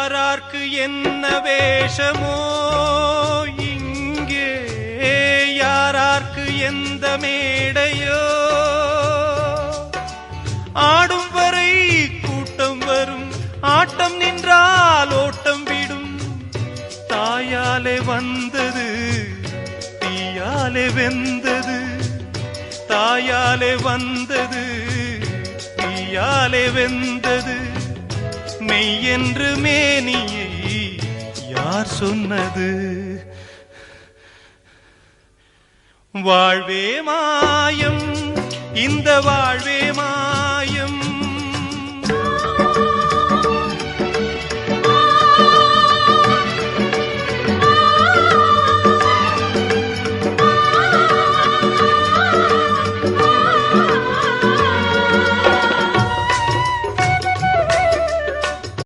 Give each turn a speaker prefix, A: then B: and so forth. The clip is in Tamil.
A: யாரார்க்கு என்ன வேஷமோ இங்கே, யாரார்க்கு எந்த மேடையோ, ஆடும் வரை கூட்டம் வரும், ஆட்டம் நின்றால் ஓட்டம் விடும். தாயாலே வந்தது தீயாலே வெந்தது, தாயாலே வந்தது தீயாலே வெந்தது. மெய் என்று மேனியை யார் சொன்னது? வாழ்வே மாயம், இந்த வாழ்வே மாயம்.